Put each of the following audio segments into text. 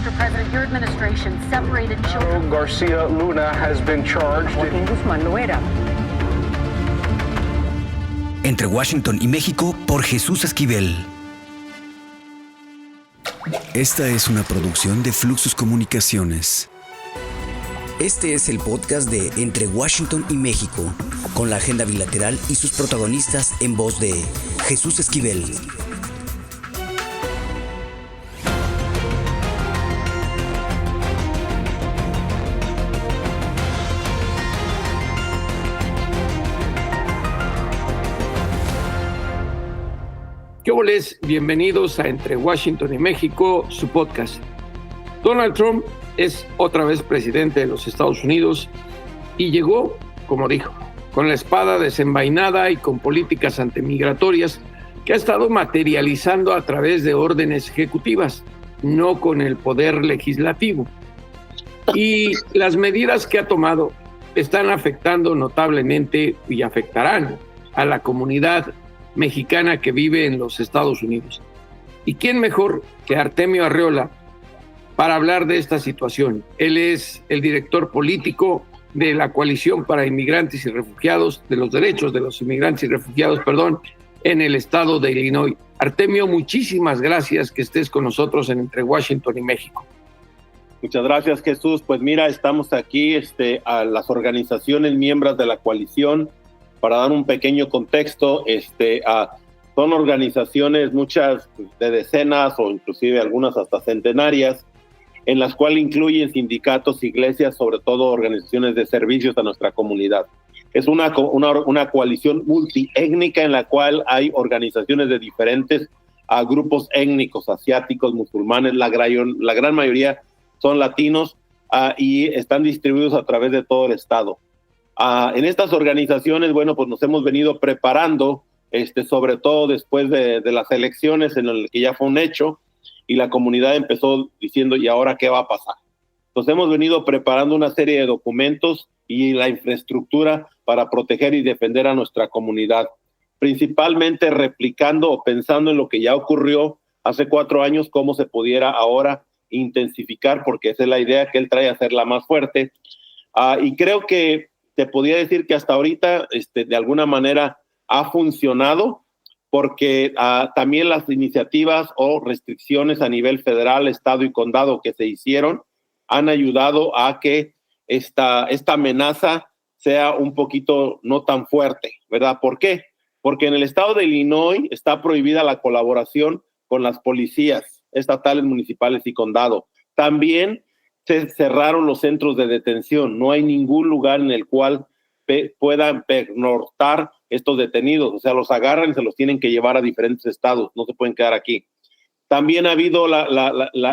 Mr. President, your administration separated children. Garcia Luna has been charged. Joaquín Guzmán Loera. Entre Washington y México por Jesús Esquivel. Esta es una producción de Fluxus Comunicaciones. Este es el podcast de Entre Washington y México, con la agenda bilateral y sus protagonistas en voz de Jesús Esquivel. ¿Qué óboles? Bienvenidos a Entre Washington y México, su podcast. Donald Trump es otra vez presidente de los Estados Unidos y llegó, como dijo, con la espada desenvainada y con políticas antimigratorias que ha estado materializando a través de órdenes ejecutivas, no con el poder legislativo. Y las medidas que ha tomado están afectando notablemente y afectarán a la comunidad mexicana que vive en los Estados Unidos. ¿Y quién mejor que Artemio Arreola para hablar de esta situación? Él es el director político de la Coalición para Inmigrantes y Refugiados, de los derechos de los inmigrantes y refugiados, en el estado de Illinois. Artemio, muchísimas gracias que estés con nosotros en Entre Washington y México. Muchas gracias, Jesús. Pues mira, estamos aquí a las organizaciones miembros de la coalición. Para dar un pequeño contexto, son organizaciones, muchas de decenas o inclusive algunas hasta centenarias, en las cuales incluyen sindicatos, iglesias, sobre todo organizaciones de servicios a nuestra comunidad. Es una coalición multiétnica en la cual hay organizaciones de diferentes grupos étnicos, asiáticos, musulmanes, la gran mayoría son latinos y están distribuidos a través de todo el estado. En estas organizaciones, bueno, pues nos hemos venido preparando, sobre todo después de las elecciones, en el que ya fue un hecho, y la comunidad empezó diciendo, ¿y ahora qué va a pasar? Entonces hemos venido preparando una serie de documentos y la infraestructura para proteger y defender a nuestra comunidad, principalmente replicando o pensando en lo que ya ocurrió hace 4 años, cómo se pudiera ahora intensificar, porque esa es la idea que él trae, hacerla más fuerte. Y creo que te podría decir que hasta ahorita, de alguna manera, ha funcionado, porque también las iniciativas o restricciones a nivel federal, estado y condado que se hicieron han ayudado a que esta amenaza sea un poquito no tan fuerte, ¿verdad? ¿Por qué? Porque en el estado de Illinois está prohibida la colaboración con las policías estatales, municipales y condado. También se cerraron los centros de detención. No hay ningún lugar en el cual puedan pernoctar estos detenidos. O sea, los agarran y se los tienen que llevar a diferentes estados. No se pueden quedar aquí. También ha habido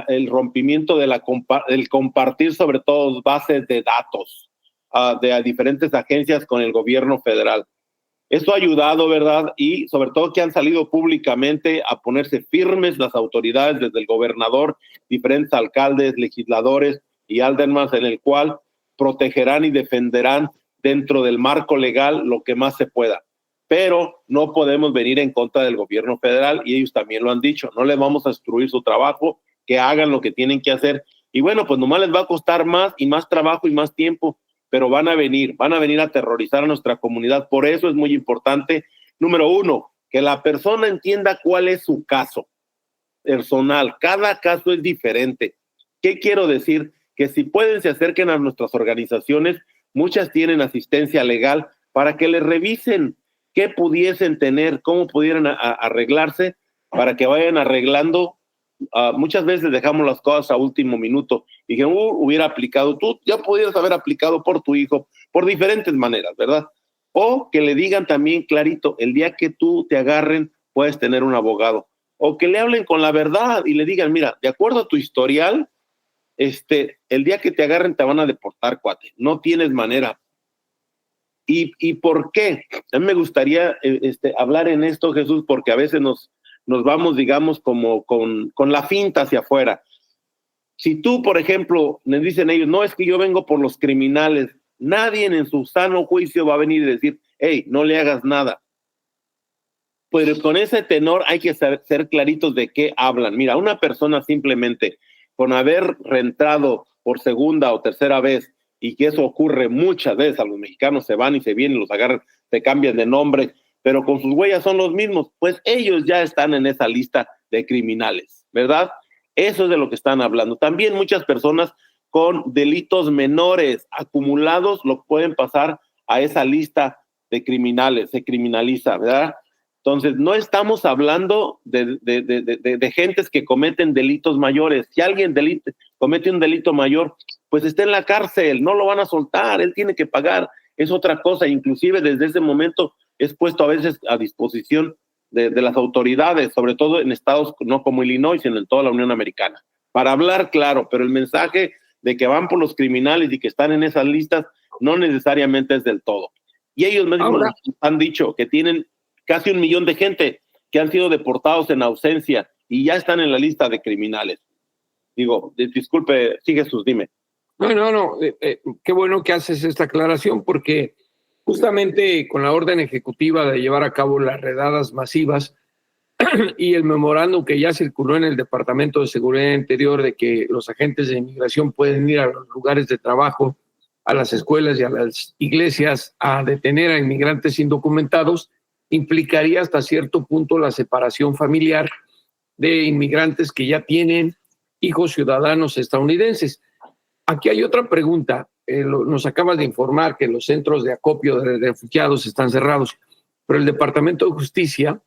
el rompimiento del compartir, sobre todo, bases de datos de diferentes agencias con el gobierno federal. Esto ha ayudado, ¿verdad? Y sobre todo que han salido públicamente a ponerse firmes las autoridades, desde el gobernador, diferentes alcaldes, legisladores y aldermans, en el cual protegerán y defenderán dentro del marco legal lo que más se pueda. Pero no podemos venir en contra del gobierno federal, y ellos también lo han dicho. No les vamos a obstruir su trabajo, que hagan lo que tienen que hacer. Y bueno, pues nomás les va a costar más y más trabajo y más tiempo, pero van a venir a aterrorizar a nuestra comunidad. Por eso es muy importante, número 1, que la persona entienda cuál es su caso personal. Cada caso es diferente. ¿Qué quiero decir? Que si pueden, se acerquen a nuestras organizaciones. Muchas tienen asistencia legal para que les revisen qué pudiesen tener, cómo pudieran arreglarse, para que vayan arreglando. Muchas veces dejamos las cosas a último minuto y que hubiera aplicado, tú ya pudieras haber aplicado por tu hijo, por diferentes maneras, ¿verdad? O que le digan también clarito, el día que tú te agarren puedes tener un abogado, o que le hablen con la verdad y le digan, mira, de acuerdo a tu historial, el día que te agarren te van a deportar, cuate, no tienes manera. ¿Y por qué? A mí me gustaría hablar en esto, Jesús, porque a veces nos vamos, digamos, como con la finta hacia afuera. Si tú, por ejemplo, les dicen ellos, no, es que yo vengo por los criminales, nadie en su sano juicio va a venir y decir, hey, no le hagas nada. Pero con ese tenor hay que ser claritos de qué hablan. Mira, una persona simplemente con haber reentrado por segunda o tercera vez, y que eso ocurre muchas veces, a los mexicanos se van y se vienen, los agarran, se cambian de nombre, pero con sus huellas son los mismos, pues ellos ya están en esa lista de criminales, ¿verdad? Eso es de lo que están hablando. También muchas personas con delitos menores acumulados lo pueden pasar a esa lista de criminales, se criminaliza, ¿verdad? Entonces, no estamos hablando de gentes que cometen delitos mayores. Si alguien comete un delito mayor, pues está en la cárcel, no lo van a soltar, él tiene que pagar, es otra cosa. Inclusive desde ese momento es puesto a veces a disposición de las autoridades, sobre todo en estados no como Illinois, sino en toda la Unión Americana, para hablar claro, pero el mensaje de que van por los criminales y que están en esas listas no necesariamente es del todo. Y ellos mismos han dicho que tienen casi 1 millón de gente que han sido deportados en ausencia y ya están en la lista de criminales. Digo, disculpe, sí, Jesús, dime. No, qué bueno que haces esta aclaración, porque justamente con la orden ejecutiva de llevar a cabo las redadas masivas y el memorándum que ya circuló en el Departamento de Seguridad Interior de que los agentes de inmigración pueden ir a los lugares de trabajo, a las escuelas y a las iglesias a detener a inmigrantes indocumentados, implicaría hasta cierto punto la separación familiar de inmigrantes que ya tienen hijos ciudadanos estadounidenses. Aquí hay otra pregunta. Nos acabas de informar que los centros de acopio de refugiados están cerrados, pero el Departamento de Justicia,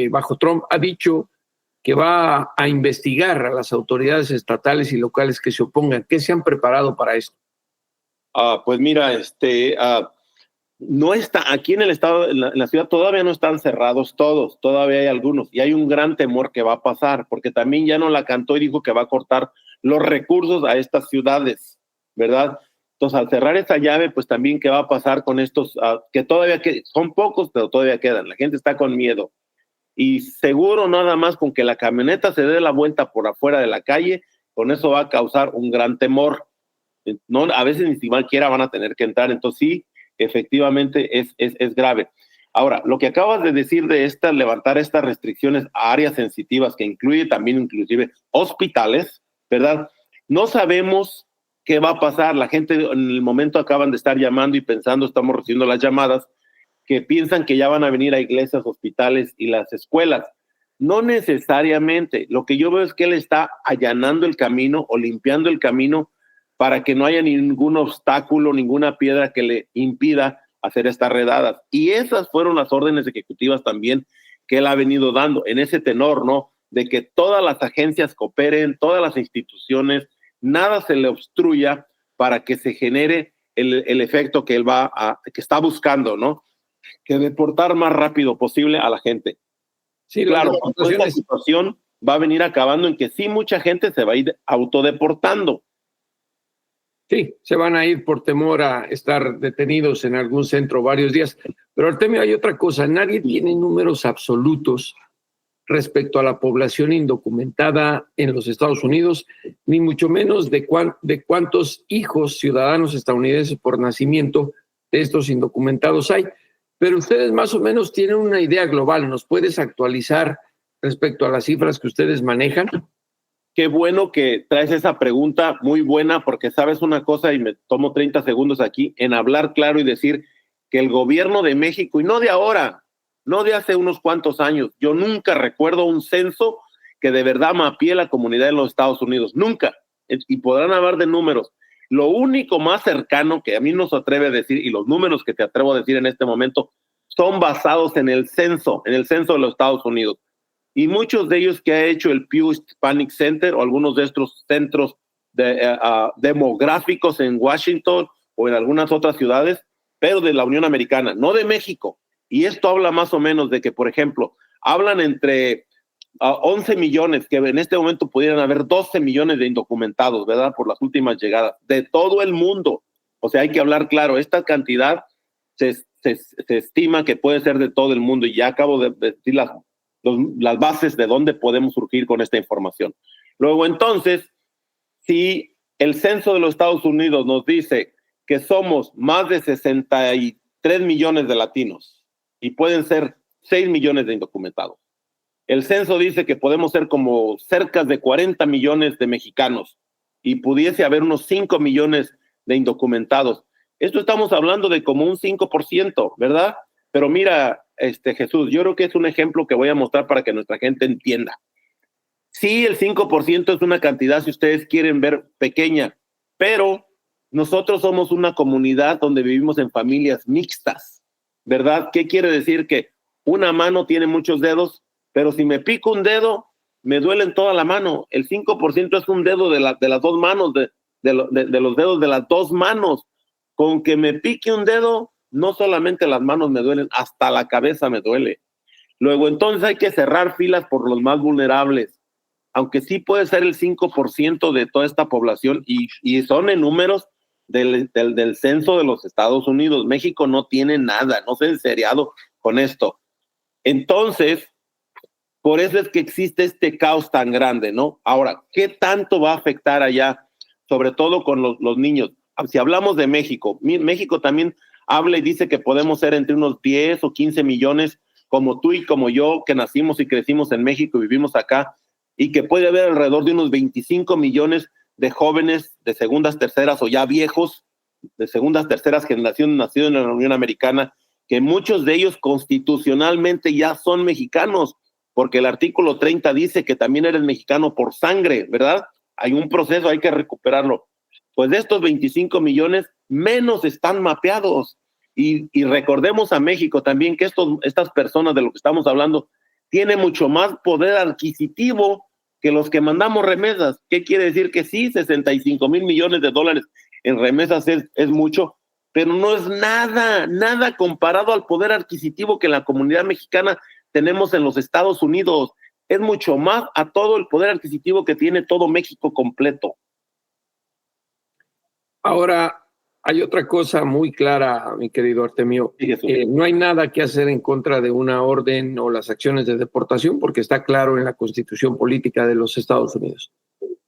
bajo Trump, ha dicho que va a investigar a las autoridades estatales y locales que se opongan. ¿Qué se han preparado para esto? Pues mira, no está aquí en el estado, en la ciudad todavía no están cerrados todos, todavía hay algunos, y hay un gran temor que va a pasar, porque también ya no la cantó y dijo que va a cortar los recursos a estas ciudades, ¿verdad? Entonces, al cerrar esa llave, pues también qué va a pasar con estos, que todavía son pocos, pero todavía quedan, la gente está con miedo, y seguro nada más con que la camioneta se dé la vuelta por afuera de la calle, con eso va a causar un gran temor. No, a veces ni siquiera van a tener que entrar, entonces sí, efectivamente es grave. Ahora, lo que acabas de decir de levantar estas restricciones a áreas sensitivas, que incluye también inclusive hospitales, ¿verdad? No sabemos qué va a pasar. La gente en el momento acaban de estar llamando y pensando, estamos recibiendo las llamadas, que piensan que ya van a venir a iglesias, hospitales y las escuelas. No necesariamente. Lo que yo veo es que él está allanando el camino o limpiando el camino para que no haya ningún obstáculo, ninguna piedra que le impida hacer estas redadas. Y esas fueron las órdenes ejecutivas también que él ha venido dando en ese tenor, ¿no? De que todas las agencias cooperen, todas las instituciones, nada se le obstruya para que se genere el efecto que él que está buscando, ¿no? Que deportar más rápido posible a la gente. Sí, claro, esta situación va a venir acabando en que sí, mucha gente se va a ir autodeportando. Sí, se van a ir por temor a estar detenidos en algún centro varios días. Pero Artemio, hay otra cosa. Nadie tiene números absolutos respecto a la población indocumentada en los Estados Unidos, ni mucho menos de cuántos hijos ciudadanos estadounidenses por nacimiento de estos indocumentados hay. Pero ustedes más o menos tienen una idea global. ¿Nos puedes actualizar respecto a las cifras que ustedes manejan? Qué bueno que traes esa pregunta, muy buena, porque sabes una cosa, y me tomo 30 segundos aquí, en hablar claro y decir que el gobierno de México, y no de ahora, no de hace unos cuantos años, yo nunca recuerdo un censo que de verdad mapee la comunidad en los Estados Unidos, nunca, y podrán hablar de números. Lo único más cercano que a mí nos atreve a decir, y los números que te atrevo a decir en este momento, son basados en el censo de los Estados Unidos. Y muchos de ellos que ha hecho el Pew Hispanic Center o algunos de estos centros demográficos en Washington o en algunas otras ciudades, pero de la Unión Americana, no de México. Y esto habla más o menos de que, por ejemplo, hablan entre 11 millones, que en este momento pudieran haber 12 millones de indocumentados, ¿verdad? Por las últimas llegadas, de todo el mundo. O sea, hay que hablar claro, esta cantidad se estima que puede ser de todo el mundo, y ya acabo de decir las bases de dónde podemos surgir con esta información. Luego, entonces, si el censo de los Estados Unidos nos dice que somos más de 63 millones de latinos y pueden ser 6 millones de indocumentados, El censo dice que podemos ser como cerca de 40 millones de mexicanos y pudiese haber unos 5 millones de indocumentados. Esto estamos hablando de como un 5%, ¿verdad? Pero mira, Jesús, yo creo que es un ejemplo que voy a mostrar para que nuestra gente entienda. Sí, el 5% es una cantidad, si ustedes quieren ver, pequeña, pero nosotros somos una comunidad donde vivimos en familias mixtas, ¿verdad? ¿Qué quiere decir? Que una mano tiene muchos dedos, pero si me pico un dedo, me duele en toda la mano. El 5% es un dedo de las dos manos, de los dedos de las dos manos. Con que me pique un dedo, no solamente las manos me duelen, hasta la cabeza me duele. Luego, entonces hay que cerrar filas por los más vulnerables, aunque sí puede ser el 5% de toda esta población, y son en números del censo de los Estados Unidos. México no tiene nada, no se ha enseriado con esto. Entonces, por eso es que existe este caos tan grande, ¿no? Ahora, ¿qué tanto va a afectar allá? Sobre todo con los niños. Si hablamos de México, México también habla y dice que podemos ser entre unos 10 o 15 millones, como tú y como yo, que nacimos y crecimos en México y vivimos acá, y que puede haber alrededor de unos 25 millones de jóvenes de segundas, terceras o ya viejos, de segundas, terceras generaciones nacidos en la Unión Americana, que muchos de ellos constitucionalmente ya son mexicanos, porque el artículo 30 dice que también eres mexicano por sangre, ¿verdad? Hay un proceso, hay que recuperarlo. Pues de estos 25 millones, menos están mapeados. Y recordemos a México también que estas personas de lo que estamos hablando tienen mucho más poder adquisitivo que los que mandamos remesas. ¿Qué quiere decir? Que sí, 65 mil millones de dólares en remesas es mucho, pero no es nada comparado al poder adquisitivo que la comunidad mexicana tenemos en los Estados Unidos. Es mucho más a todo el poder adquisitivo que tiene todo México completo. Ahora, hay otra cosa muy clara, mi querido Artemio. No hay nada que hacer en contra de una orden o las acciones de deportación, porque está claro en la Constitución Política de los Estados Unidos.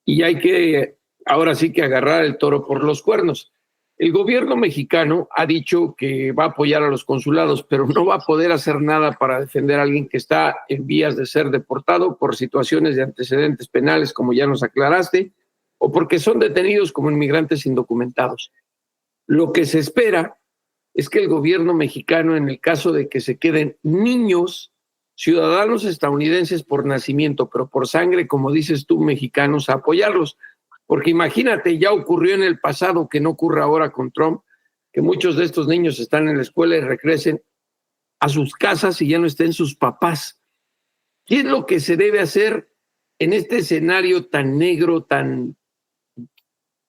Y hay que, ahora sí que agarrar el toro por los cuernos. El gobierno mexicano ha dicho que va a apoyar a los consulados, pero no va a poder hacer nada para defender a alguien que está en vías de ser deportado por situaciones de antecedentes penales, como ya nos aclaraste, o porque son detenidos como inmigrantes indocumentados. Lo que se espera es que el gobierno mexicano, en el caso de que se queden niños, ciudadanos estadounidenses por nacimiento, pero por sangre, como dices tú, mexicanos, a apoyarlos. Porque imagínate, ya ocurrió en el pasado, que no ocurra ahora con Trump, que muchos de estos niños están en la escuela y regresen a sus casas y ya no estén sus papás. ¿Qué es lo que se debe hacer en este escenario tan negro, tan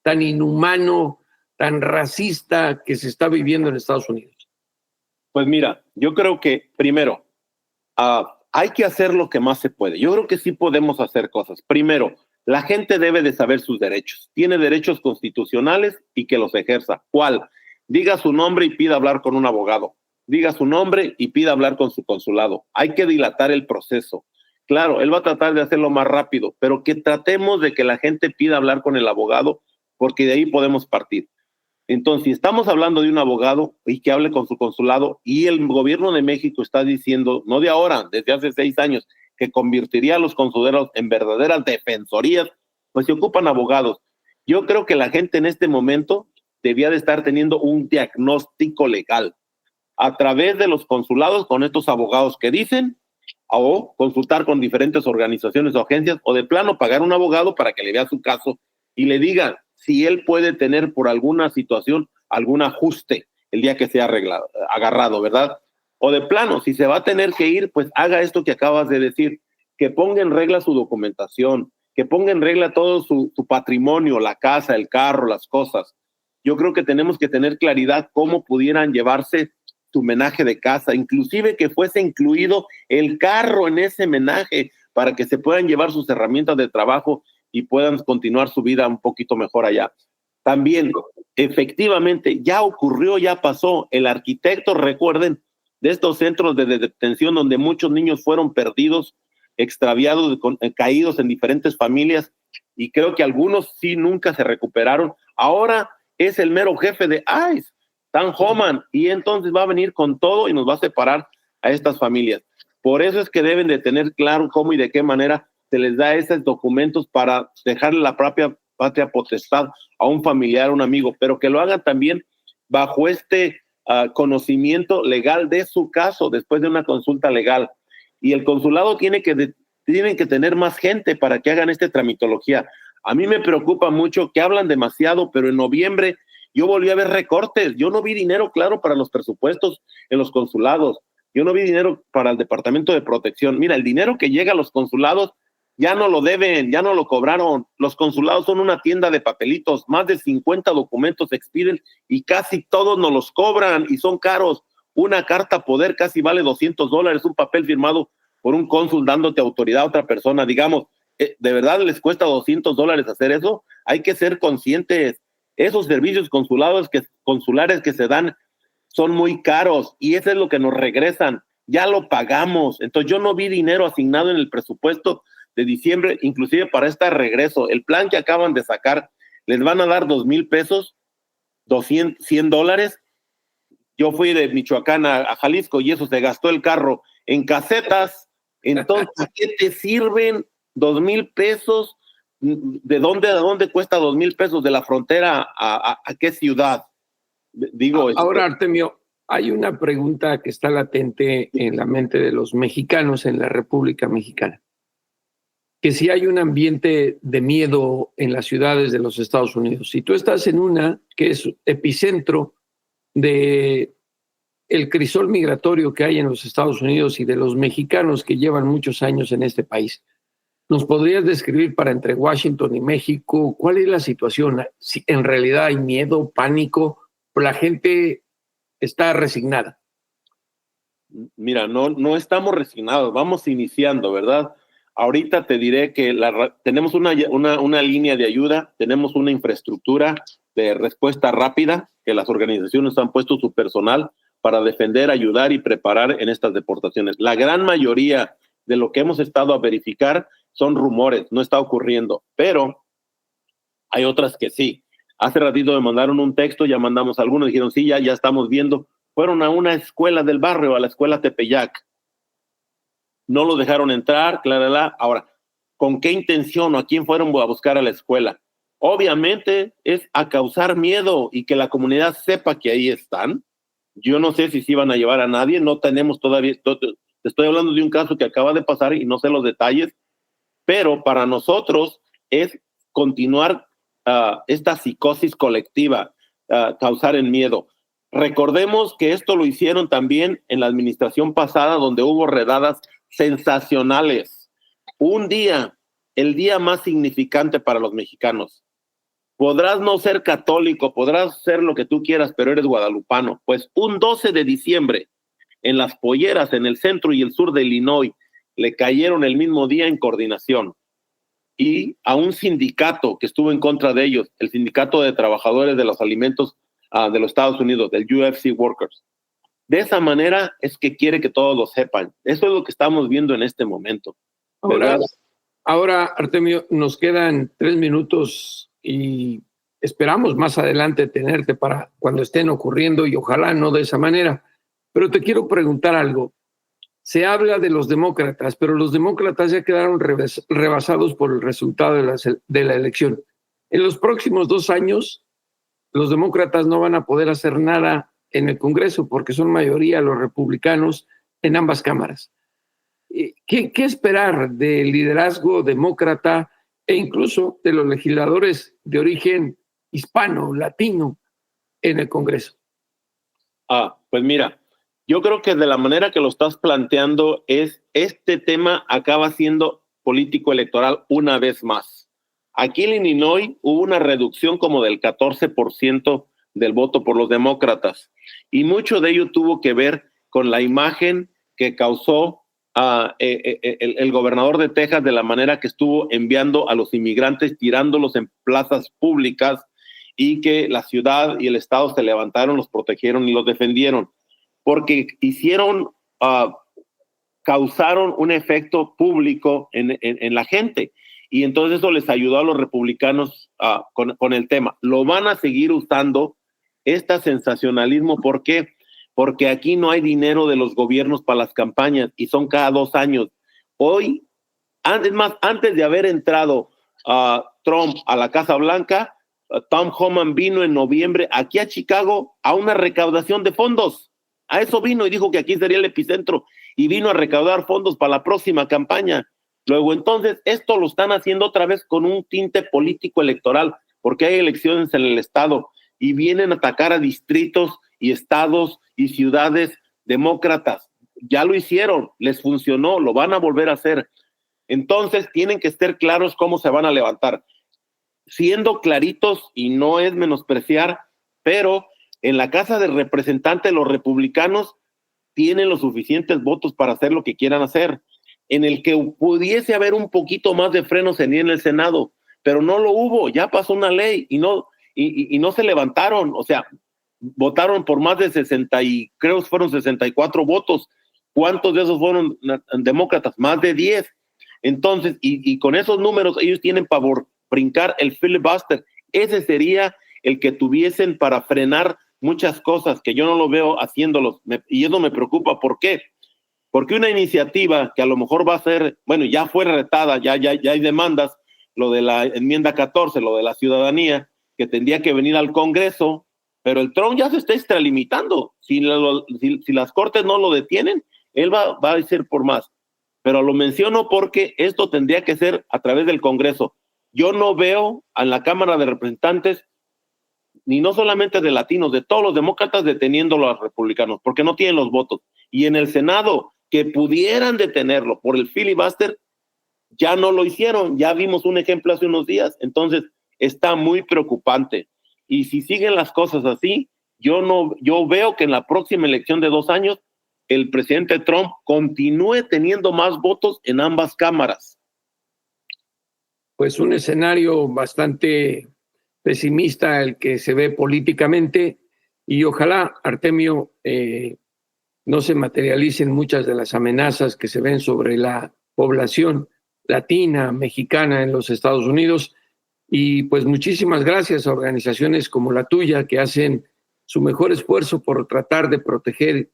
inhumano, tan racista que se está viviendo en Estados Unidos? Pues mira, yo creo que primero hay que hacer lo que más se puede. Yo creo que sí podemos hacer cosas. Primero, la gente debe de saber sus derechos. Tiene derechos constitucionales y que los ejerza. ¿Cuál? Diga su nombre y pida hablar con un abogado. Diga su nombre y pida hablar con su consulado. Hay que dilatar el proceso. Claro, él va a tratar de hacerlo más rápido, pero que tratemos de que la gente pida hablar con el abogado, porque de ahí podemos partir. Entonces, si estamos hablando de un abogado y que hable con su consulado, y el gobierno de México está diciendo, no de ahora, desde hace 6 años, que convertiría a los consulados en verdaderas defensorías, pues se ocupan abogados. Yo creo que la gente en este momento debía de estar teniendo un diagnóstico legal a través de los consulados con estos abogados que dicen, o consultar con diferentes organizaciones o agencias, o de plano pagar un abogado para que le vea su caso y le diga si él puede tener por alguna situación algún ajuste el día que sea agarrado, ¿verdad? O de plano, si se va a tener que ir, pues haga esto que acabas de decir, que ponga en regla su documentación, que ponga en regla todo su patrimonio, la casa, el carro, las cosas. Yo creo que tenemos que tener claridad cómo pudieran llevarse su menaje de casa, inclusive que fuese incluido el carro en ese menaje para que se puedan llevar sus herramientas de trabajo y puedan continuar su vida un poquito mejor allá. También, efectivamente, ya ocurrió, ya pasó. El arquitecto, recuerden, de estos centros de detención donde muchos niños fueron perdidos, extraviados, caídos en diferentes familias, y creo que algunos sí nunca se recuperaron. Ahora es el mero jefe de ICE, Dan Homan, y entonces va a venir con todo y nos va a separar a estas familias. Por eso es que deben de tener claro cómo y de qué manera se les da esos documentos para dejarle la propia patria potestad a un familiar, a un amigo, pero que lo hagan también bajo este conocimiento legal de su caso, después de una consulta legal. Y el consulado tienen que tener más gente para que hagan esta tramitología. A mí me preocupa mucho que hablan demasiado, pero en noviembre yo volví a ver recortes. Yo no vi dinero claro para los presupuestos en los consulados. Yo no vi dinero para el Departamento de Protección. Mira, el dinero que llega a los consulados ya no lo deben, ya no lo cobraron. Los consulados son una tienda de papelitos. Más de 50 documentos se expiden y casi todos nos los cobran y son caros. Una carta poder casi vale $200. Un papel firmado por un cónsul dándote autoridad a otra persona. Digamos, ¿de verdad les cuesta $200 hacer eso? Hay que ser conscientes. Esos servicios consulares que se dan son muy caros y eso es lo que nos regresan. Ya lo pagamos. Entonces yo no vi dinero asignado en el presupuesto de diciembre, inclusive para este regreso. El plan que acaban de sacar, les van a dar $2,000, $100. Yo fui de Michoacán a Jalisco y eso se gastó el carro en casetas. Entonces, ¿a qué te sirven $2,000? ¿De dónde cuesta $2,000? ¿De la frontera a qué ciudad? Digo, ahora, Artemio, hay una pregunta que está latente en la mente de los mexicanos en la República Mexicana. Que si hay un ambiente de miedo en las ciudades de los Estados Unidos. Si tú estás en una que es epicentro de el crisol migratorio que hay en los Estados Unidos y de los mexicanos que llevan muchos años en este país, ¿nos podrías describir para entre Washington y México cuál es la situación? Si en realidad hay miedo, pánico, o la gente está resignada. Mira, no estamos resignados, vamos iniciando, ¿verdad? Ahorita te diré que tenemos una línea de ayuda, tenemos una infraestructura de respuesta rápida, que las organizaciones han puesto su personal para defender, ayudar y preparar en estas deportaciones. La gran mayoría de lo que hemos estado a verificar son rumores, no está ocurriendo, pero hay otras que sí. Hace ratito me mandaron un texto, ya mandamos algunos, dijeron, sí, ya estamos viendo. Fueron a una escuela del barrio, a la escuela Tepeyac. No lo dejaron entrar, clarala. Ahora, ¿con qué intención o a quién fueron a buscar a la escuela? Obviamente es a causar miedo y que la comunidad sepa que ahí están. Yo no sé si se iban a llevar a nadie, no tenemos todavía, te estoy hablando de un caso que acaba de pasar y no sé los detalles, pero para nosotros es continuar esta psicosis colectiva, causar el miedo. Recordemos que esto lo hicieron también en la administración pasada, donde hubo redadas sensacionales. Un día, el día más significante para los mexicanos. Podrás no ser católico, podrás ser lo que tú quieras, pero eres guadalupano. Pues un 12 de diciembre, en Las Polleras, en el centro y el sur de Illinois, le cayeron el mismo día en coordinación. Y a un sindicato que estuvo en contra de ellos, el Sindicato de Trabajadores de los Alimentos de los Estados Unidos, del UFC Workers. De esa manera es que quiere que todos lo sepan. Eso es lo que estamos viendo en este momento. Ahora, Artemio, nos quedan 3 minutos y esperamos más adelante tenerte para cuando estén ocurriendo y ojalá no de esa manera. Pero te quiero preguntar algo. Se habla de los demócratas, pero los demócratas ya quedaron rebasados por el resultado de la elección. En los próximos 2 años, los demócratas no van a poder hacer nada en el Congreso porque son mayoría los republicanos en ambas cámaras. ¿Qué esperar del liderazgo demócrata e incluso de los legisladores de origen hispano, latino en el Congreso? Pues mira, yo creo que de la manera que lo estás planteando este tema acaba siendo político electoral una vez más. Aquí en Illinois hubo una reducción como del 14% del voto por los demócratas y mucho de ello tuvo que ver con la imagen que causó el gobernador de Texas de la manera que estuvo enviando a los inmigrantes, tirándolos en plazas públicas y que la ciudad y el estado se levantaron, los protegieron y los defendieron. Porque causaron un efecto público en la gente. Y entonces eso les ayudó a los republicanos con el tema. Lo van a seguir usando, este sensacionalismo. ¿Por qué? porque aquí no hay dinero de los gobiernos para las campañas y son cada 2 años. Hoy, antes de haber entrado Trump a la Casa Blanca, Tom Homan vino en noviembre aquí a Chicago a una recaudación de fondos. A eso vino y dijo que aquí sería el epicentro y vino a recaudar fondos para la próxima campaña. Luego entonces esto lo están haciendo otra vez con un tinte político electoral porque hay elecciones en el estado y vienen a atacar a distritos y estados y ciudades demócratas. Ya lo hicieron, les funcionó, lo van a volver a hacer. Entonces tienen que estar claros cómo se van a levantar. Siendo claritos, y no es menospreciar, pero en la Casa de Representantes los republicanos tienen los suficientes votos para hacer lo que quieran hacer. En el que pudiese haber un poquito más de freno sería en el Senado, pero no lo hubo, ya pasó una ley y no se levantaron, o sea, votaron por más de 60 y creo que fueron 64 votos. ¿Cuántos de esos fueron demócratas? Más de 10. Entonces, y con esos números ellos tienen para brincar el filibuster. Ese sería el que tuviesen para frenar muchas cosas que yo no lo veo haciéndolos, y eso me preocupa. ¿Por qué? Porque una iniciativa que a lo mejor va a ser, bueno, ya fue retada, ya hay demandas, lo de la enmienda 14, lo de la ciudadanía, que tendría que venir al Congreso, pero el Trump ya se está extralimitando. Si las cortes no lo detienen, él va a decir por más. Pero lo menciono porque esto tendría que ser a través del Congreso. Yo no veo en la Cámara de Representantes, ni no solamente de latinos, de todos los demócratas deteniendo a los republicanos, porque no tienen los votos. Y en el Senado, que pudieran detenerlo por el filibuster, ya no lo hicieron. Ya vimos un ejemplo hace unos días. Entonces, está muy preocupante. Y si siguen las cosas así, yo veo que en la próxima elección de 2 años, el presidente Trump continúe teniendo más votos en ambas cámaras. Pues un escenario bastante pesimista el que se ve políticamente, y ojalá, Artemio, no se materialicen muchas de las amenazas que se ven sobre la población latina, mexicana en los Estados Unidos. Y pues muchísimas gracias a organizaciones como la tuya que hacen su mejor esfuerzo por tratar de proteger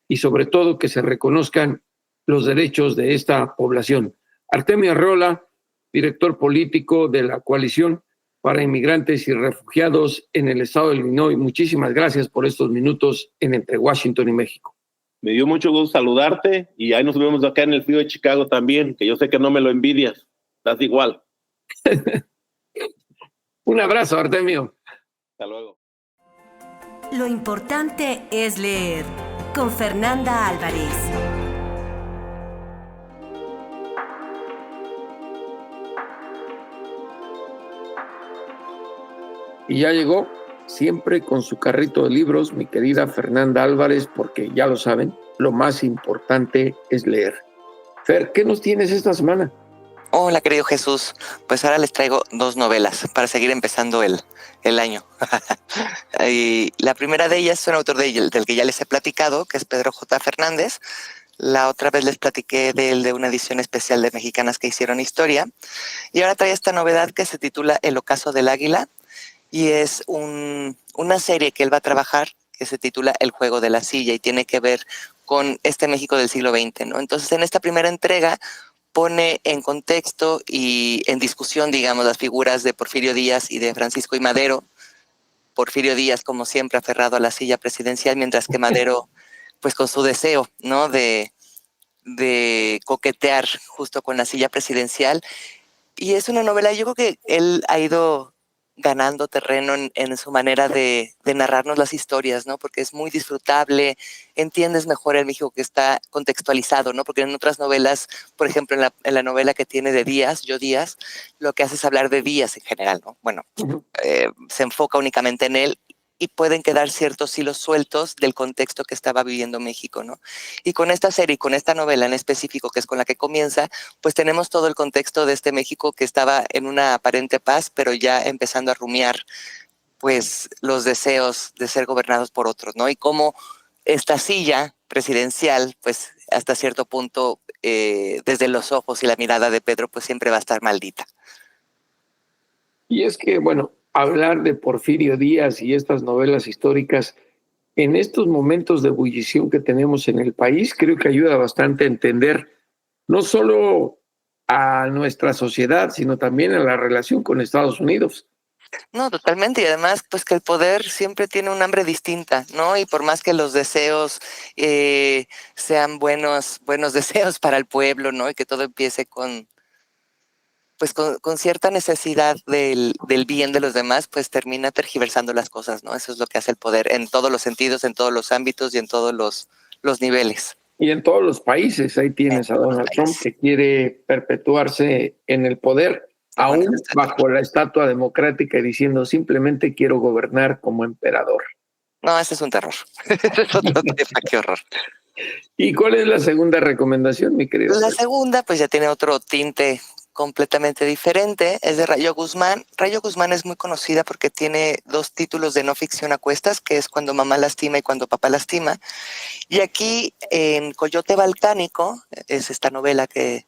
y sobre todo que se reconozcan los derechos de esta población. Artemio Arreola, director político de la Coalición para Inmigrantes y Refugiados en el estado de Illinois, muchísimas gracias por estos minutos en Entre Washington y México. Me dio mucho gusto saludarte y ahí nos vemos acá en el frío de Chicago también, que yo sé que no me lo envidias, estás igual. Un abrazo, Artemio. Hasta luego. Lo importante es leer, con Fernanda Álvarez. Y ya llegó, siempre con su carrito de libros, mi querida Fernanda Álvarez, porque ya lo saben, lo más importante es leer. Fer, ¿qué nos tienes esta semana? Hola, querido Jesús. Pues ahora les traigo 2 novelas para seguir empezando el año. Y la primera de ellas es un autor del que ya les he platicado, que es Pedro J. Fernández. La otra vez les platiqué de una edición especial de Mexicanas que hicieron historia. Y ahora trae esta novedad que se titula El ocaso del águila. Y es una serie que él va a trabajar que se titula El juego de la silla y tiene que ver con este México del siglo XX, ¿no? Entonces, en esta primera entrega pone en contexto y en discusión, digamos, las figuras de Porfirio Díaz y de Francisco I. Madero. Porfirio Díaz, como siempre, aferrado a la silla presidencial, mientras que Madero, pues con su deseo, ¿no?, de coquetear justo con la silla presidencial. Y es una novela, yo creo que él ha ido ganando terreno en su manera de narrarnos las historias, ¿no? Porque es muy disfrutable, entiendes mejor el México que está contextualizado, ¿no? Porque en otras novelas, por ejemplo, en la novela que tiene de Díaz, Yo Díaz, lo que hace es hablar de Díaz en general, ¿no? Bueno, se enfoca únicamente en él y pueden quedar ciertos hilos sueltos del contexto que estaba viviendo México, ¿no? Y con esta serie, con esta novela en específico, que es con la que comienza, pues tenemos todo el contexto de este México que estaba en una aparente paz, pero ya empezando a rumiar, pues, los deseos de ser gobernados por otros, ¿no? Y cómo esta silla presidencial, pues, hasta cierto punto, desde los ojos y la mirada de Pedro, pues siempre va a estar maldita. Y es que, bueno, hablar de Porfirio Díaz y estas novelas históricas en estos momentos de ebullición que tenemos en el país, creo que ayuda bastante a entender no solo a nuestra sociedad, sino también a la relación con Estados Unidos. No, totalmente. Y además, pues que el poder siempre tiene un hambre distinta, ¿no? Y por más que los deseos sean buenos deseos para el pueblo, ¿no? Y que todo empiece con cierta necesidad del bien de los demás, pues termina tergiversando las cosas, ¿no? Eso es lo que hace el poder en todos los sentidos, en todos los ámbitos y en todos los niveles. Y en todos los países, ahí tienes a Donald Trump, que quiere perpetuarse en el poder, aún bajo la estatua democrática y diciendo simplemente quiero gobernar como emperador. No, ese es un terror. Ese es otro tema, qué horror. ¿Y cuál es la segunda recomendación, mi querido? La segunda, pues ya tiene otro tinte completamente diferente, es de Rayo Guzmán. Rayo Guzmán es muy conocida porque tiene 2 títulos de no ficción a cuestas, que es Cuando mamá lastima y Cuando papá lastima. Y aquí en Coyote Balcánico, es esta novela que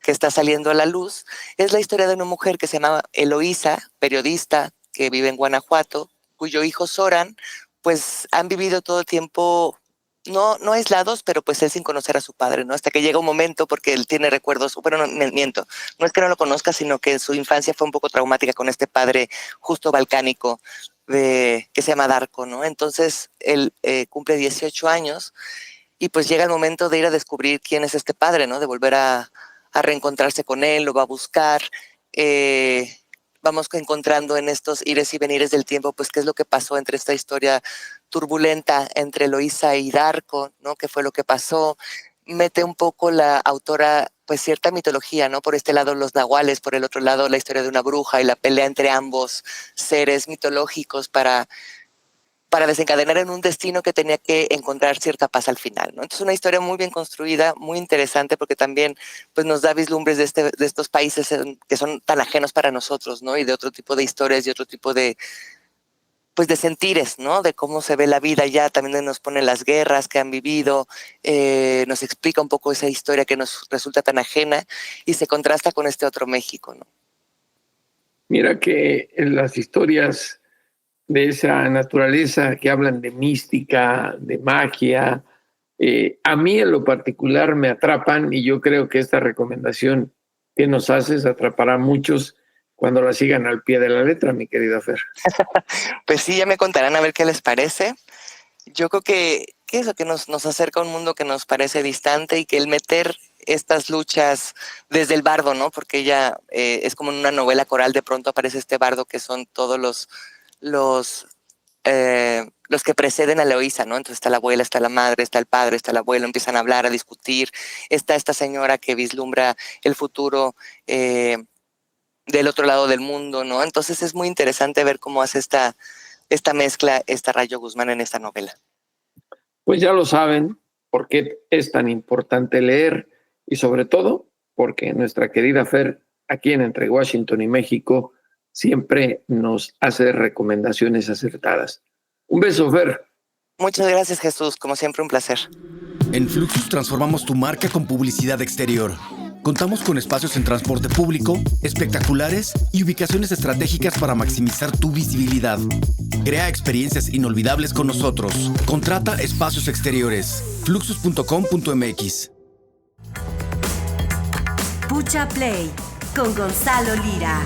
está saliendo a la luz, es la historia de una mujer que se llama Eloísa, periodista que vive en Guanajuato, cuyo hijo Zoran, pues han vivido todo el tiempo no aislados, pero pues él sin conocer a su padre, ¿no? Hasta que llega un momento, porque él tiene recuerdos, bueno, no miento, no es que no lo conozca, sino que su infancia fue un poco traumática con este padre justo balcánico que se llama Darko, ¿no? Entonces él cumple 18 años y pues llega el momento de ir a descubrir quién es este padre, ¿no? De volver a reencontrarse con él, lo va a buscar, vamos encontrando en estos ires y venires del tiempo, pues qué es lo que pasó entre esta historia turbulenta entre Eloísa y Darko, ¿no? ¿Qué fue lo que pasó? Mete un poco la autora, pues cierta mitología, ¿no? Por este lado los nahuales, por el otro lado la historia de una bruja y la pelea entre ambos seres mitológicos para desencadenar en un destino que tenía que encontrar cierta paz al final, ¿no? Entonces una historia muy bien construida, muy interesante, porque también pues, nos da vislumbres de estos países que son tan ajenos para nosotros, ¿no? Y de otro tipo de historias y otro tipo de sentires, ¿no? De cómo se ve la vida ya, también nos pone las guerras que han vivido, nos explica un poco esa historia que nos resulta tan ajena y se contrasta con este otro México, ¿no? Mira que en las historias de esa naturaleza que hablan de mística, de magia, a mí en lo particular me atrapan y yo creo que esta recomendación que nos haces atrapará a muchos cuando la sigan al pie de la letra, mi querida Fer. Pues sí, ya me contarán a ver qué les parece. Yo creo que eso que nos acerca a un mundo que nos parece distante y que el meter estas luchas desde el bardo, ¿no? Porque ella es como en una novela coral, de pronto aparece este bardo que son todos los que preceden a Eloísa, ¿no? Entonces está la abuela, está la madre, está el padre, está el abuelo, empiezan a hablar, a discutir. Está esta señora que vislumbra el futuro del otro lado del mundo, ¿no? Entonces es muy interesante ver cómo hace esta mezcla, Rayo Guzmán en esta novela. Pues ya lo saben, por qué es tan importante leer y sobre todo porque nuestra querida Fer, aquí en Entre Washington y México, siempre nos hace recomendaciones acertadas. Un beso, Fer. Muchas gracias, Jesús. Como siempre, un placer. En Fluxus transformamos tu marca con publicidad exterior. Contamos con espacios en transporte público, espectaculares y ubicaciones estratégicas para maximizar tu visibilidad. Crea experiencias inolvidables con nosotros. Contrata espacios exteriores. Fluxus.com.mx. Pucha Play con Gonzalo Lira.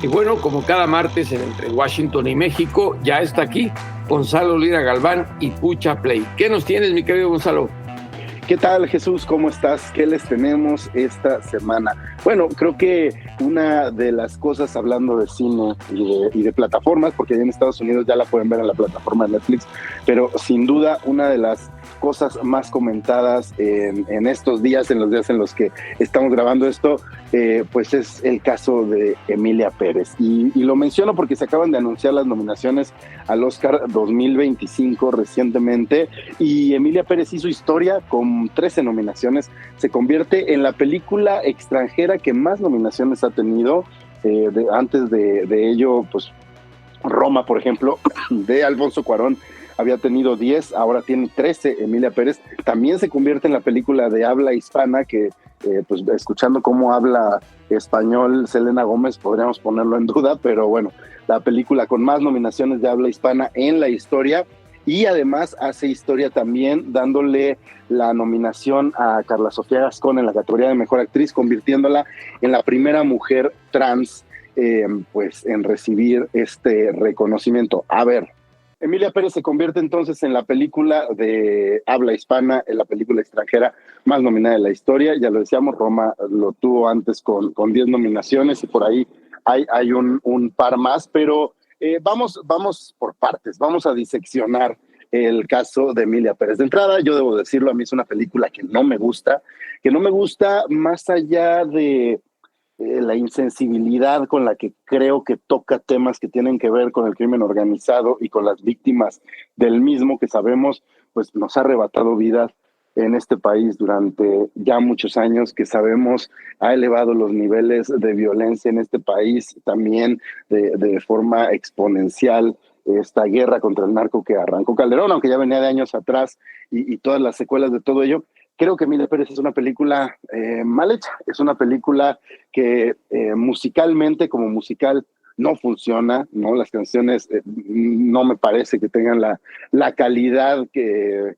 Y bueno, como cada martes en Entre Washington y México, ya está aquí Gonzalo Lira Galván y Pucha Play. ¿Qué nos tienes, mi querido Gonzalo? ¿Qué tal, Jesús? ¿Cómo estás? ¿Qué les tenemos esta semana? Bueno, creo que una de las cosas, hablando de cine y de plataformas, porque allá en Estados Unidos ya la pueden ver en la plataforma de Netflix, pero sin duda una de las cosas más comentadas en estos días, en los días en los que estamos grabando esto, pues es el caso de Emilia Pérez. Y lo menciono porque se acaban de anunciar las nominaciones al Oscar 2025 recientemente, y Emilia Pérez hizo historia con 13 nominaciones. Se convierte en la película extranjera que más nominaciones ha tenido. Antes de ello, pues Roma, por ejemplo, de Alfonso Cuarón, había tenido 10, ahora tiene 13 Emilia Pérez. También se convierte en la película de habla hispana que pues escuchando cómo habla español Selena Gómez podríamos ponerlo en duda, pero bueno, la película con más nominaciones de habla hispana en la historia, y además hace historia también dándole la nominación a Carla Sofía Gascón en la categoría de Mejor Actriz, convirtiéndola en la primera mujer trans pues en recibir este reconocimiento. A ver, Emilia Pérez se convierte entonces en la película de habla hispana, en la película extranjera más nominada de la historia. Ya lo decíamos, Roma lo tuvo antes con 10 nominaciones y por ahí hay un par más, pero vamos por partes, vamos a diseccionar el caso de Emilia Pérez. De entrada, yo debo decirlo, a mí es una película que no me gusta más allá de la insensibilidad con la que creo que toca temas que tienen que ver con el crimen organizado y con las víctimas del mismo, que sabemos, pues nos ha arrebatado vidas en este país durante ya muchos años, que sabemos ha elevado los niveles de violencia en este país también de forma exponencial. Esta guerra contra el narco que arrancó Calderón, aunque ya venía de años atrás, y todas las secuelas de todo ello. Creo que Emilia Pérez es una película mal hecha, es una película que musicalmente, como musical, no funciona, ¿no? Las canciones no me parece que tengan la calidad que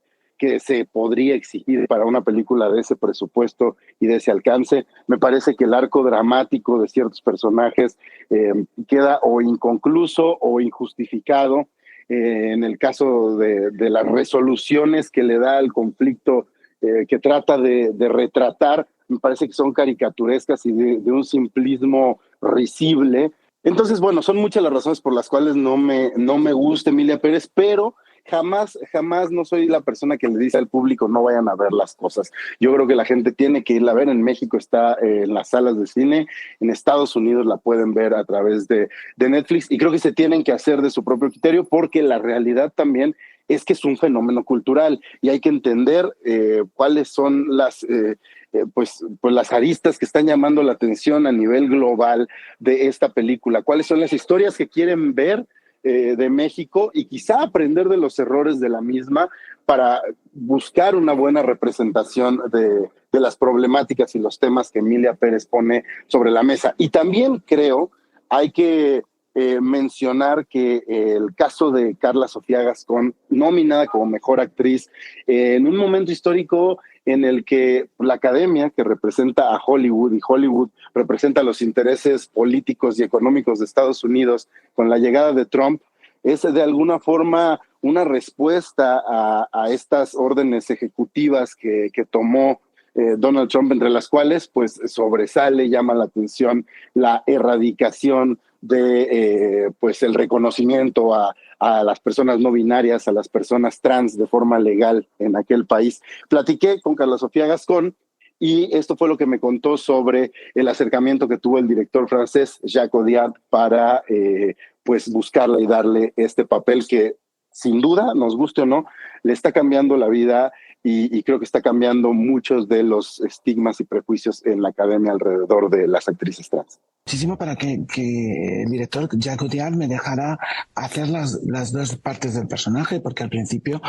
se podría exigir para una película de ese presupuesto y de ese alcance. Me parece que el arco dramático de ciertos personajes queda o inconcluso o injustificado. En el caso de las resoluciones que le da al conflicto que trata de retratar, me parece que son caricaturescas y de un simplismo risible. Entonces, bueno, son muchas las razones por las cuales no me gusta Emilia Pérez, pero jamás no soy la persona que le dice al público no vayan a ver las cosas. Yo creo que la gente tiene que irla a ver. En México está en las salas de cine, en Estados Unidos la pueden ver a través de Netflix, y creo que se tienen que hacer de su propio criterio, porque la realidad también es que es un fenómeno cultural y hay que entender cuáles son pues las aristas que están llamando la atención a nivel global de esta película, cuáles son las historias que quieren ver de México y quizá aprender de los errores de la misma para buscar una buena representación de las problemáticas y los temas que Emilia Pérez pone sobre la mesa. Y también creo hay que mencionar que el caso de Carla Sofía Gascón, nominada como mejor actriz, en un momento histórico en el que la academia, que representa a Hollywood, y Hollywood representa los intereses políticos y económicos de Estados Unidos, con la llegada de Trump, es de alguna forma una respuesta a estas órdenes ejecutivas que tomó Donald Trump, entre las cuales pues sobresale, llama la atención la erradicación de pues el reconocimiento a las personas no binarias, a las personas trans de forma legal en aquel país. Platiqué con Carla Sofía Gascón y esto fue lo que me contó sobre el acercamiento que tuvo el director francés Jacques Audiard para pues buscarla y darle este papel que sin duda, nos guste o no, le está cambiando la vida y creo que está cambiando muchos de los estigmas y prejuicios en la academia alrededor de las actrices trans. Muchísimo para que el director Jacques Audiard me dejara hacer las dos partes del personaje, porque al principio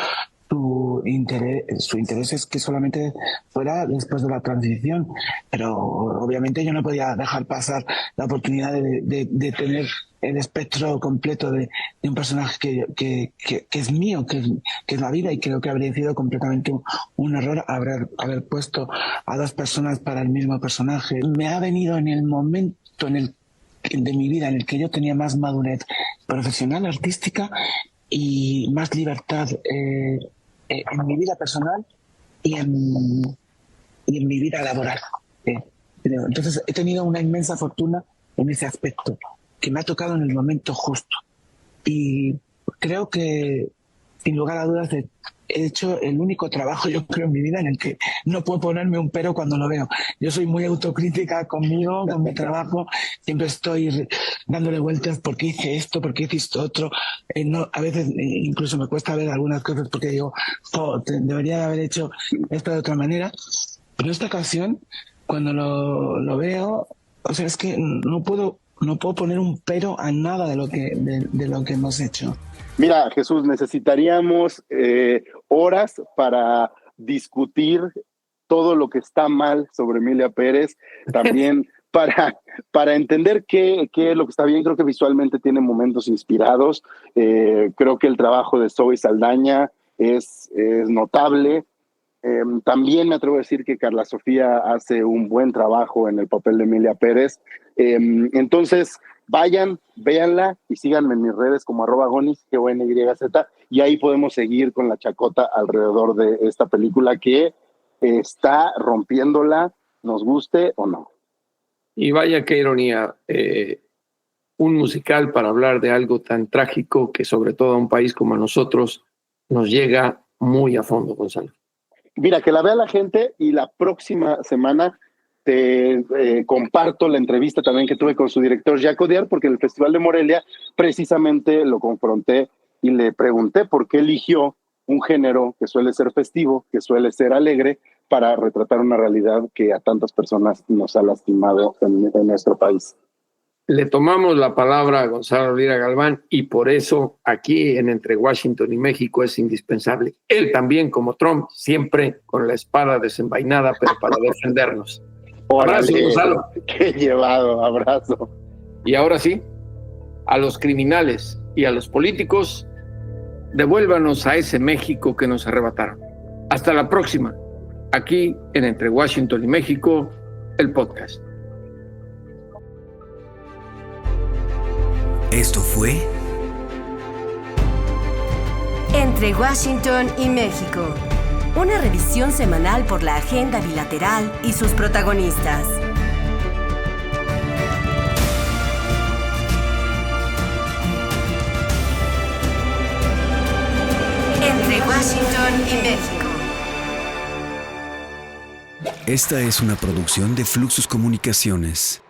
su interés es que solamente fuera después de la transición, pero obviamente yo no podía dejar pasar la oportunidad de tener el espectro completo de un personaje que es mío, que es la vida, y creo que habría sido completamente un error haber puesto a dos personas para el mismo personaje. Me ha venido en el momento de mi vida en el que yo tenía más madurez profesional, artística y más libertad en mi vida personal y en mi vida laboral. Entonces he tenido una inmensa fortuna en ese aspecto, que me ha tocado en el momento justo. Y creo que, sin lugar a dudas, he hecho el único trabajo, yo creo, en mi vida en el que no puedo ponerme un pero cuando lo veo. Yo soy muy autocrítica conmigo, con mi trabajo. Siempre estoy dándole vueltas, ¿por qué hice esto? ¿Por qué hice esto otro? A veces incluso me cuesta ver algunas cosas porque digo, debería de haber hecho esto de otra manera. Pero esta ocasión, cuando lo veo, o sea, es que no puedo poner un pero a nada de lo que hemos hecho. Mira, Jesús, necesitaríamos horas para discutir todo lo que está mal sobre Emilia Pérez, también para entender qué es lo que está bien. Creo que visualmente tiene momentos inspirados. Creo que el trabajo de Zoe Saldaña es notable. También me atrevo a decir que Carla Sofía hace un buen trabajo en el papel de Emilia Pérez. Entonces, vayan, véanla y síganme en mis redes como @gonis, GONYZ, y ahí podemos seguir con la chacota alrededor de esta película que está rompiéndola, nos guste o no. Y vaya qué ironía, un musical para hablar de algo tan trágico que sobre todo a un país como a nosotros nos llega muy a fondo, Gonzalo. Mira, que la vea la gente, y la próxima semana te comparto la entrevista también que tuve con su director Jacques Audiard, porque en el Festival de Morelia precisamente lo confronté y le pregunté por qué eligió un género que suele ser festivo, que suele ser alegre, para retratar una realidad que a tantas personas nos ha lastimado en nuestro país. Le tomamos la palabra a Gonzalo Lira Galván, y por eso aquí en Entre Washington y México es indispensable. Él también, como Trump, siempre con la espada desenvainada, pero para defendernos. Abrazo, Gonzalo. Qué llevado, abrazo. Y ahora sí, a los criminales y a los políticos, devuélvanos a ese México que nos arrebataron. Hasta la próxima, aquí en Entre Washington y México, el podcast. Esto fue Entre Washington y México, una revisión semanal por la agenda bilateral y sus protagonistas. Entre Washington y México. Esta es una producción de Fluxus Comunicaciones.